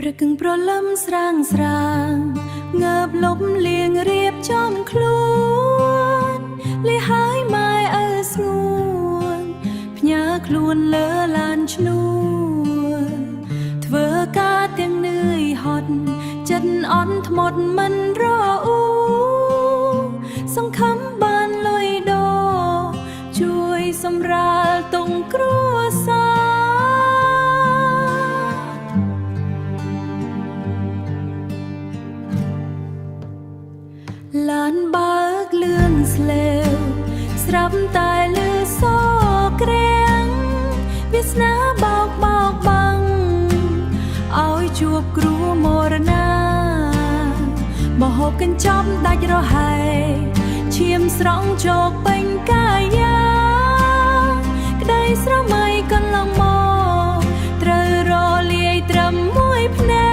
ប្រកឹងប្រលឹមស្រាងស្រាងងើបលប់លៀងរៀបចំខ្លួនលីហើយម៉ែអើស្ងួនផ្ញើខ្លួនលើឡានឈ្នួលធ្វើការទាំងនឿយហត់ចិត្តអន់ធ្មត់មិនរអ៊ូសង្ឃឹមបានលុយដោជួយសម្រាលតុងគ្រួសារឡានបើកលឿនស្លេវស្រាប់តែលឺសក្រាំងវាសនាបោកបាំងឲ្យជួបគ្រូមរណាមហូបកញ្ចប់ដាច់រហែឈាមស្រង់ជោគពេញកាយាក្តីស្រមៃកន្លងមកត្រូវរលាយត្រឹមមួយភ្នែក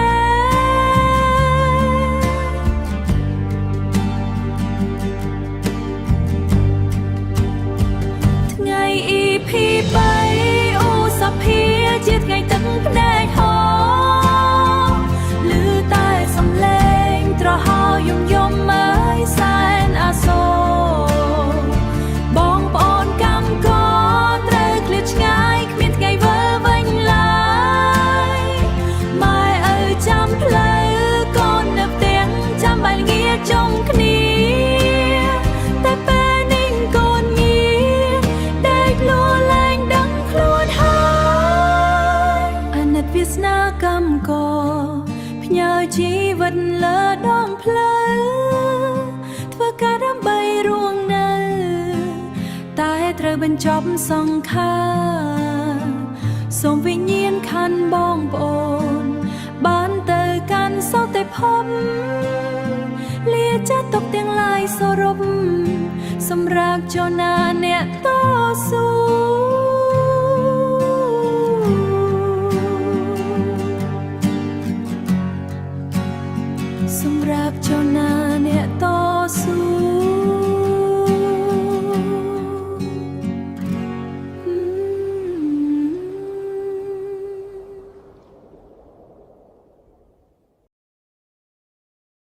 2ឧសភាជាថ្ងៃទឹកភ្នែកហោឮតែសំឡេងត្រហោយំមើលសែនអាសូរបងប្អូនកម្មករត្រូវឃ្លាតឆ្ងាយគ្មានថ្ងៃវិលវិញឡើយម៉ែអើចាំផ្លូវកូននៅផ្ទះចាំបាយល្ងាចជុំគ្នាតែពេលនេះកូនងារដេកលួលែងដឹងខ្លួនហើយអាណិតវាសនាកម្មករផ្ញើជីវិតលើដងផ្លូវធ្វើការដើម្បីរួងនៅតែត្រូវបញ្ចប់សង្ខារសូមវិញ្ញាណខណ្ឌបងប្អូនបានទៅកាន់សោតិភពលាចាត់ទុកទាំងឡាយសរុបសម្រាប់ចនាអ្នកតស៊ូ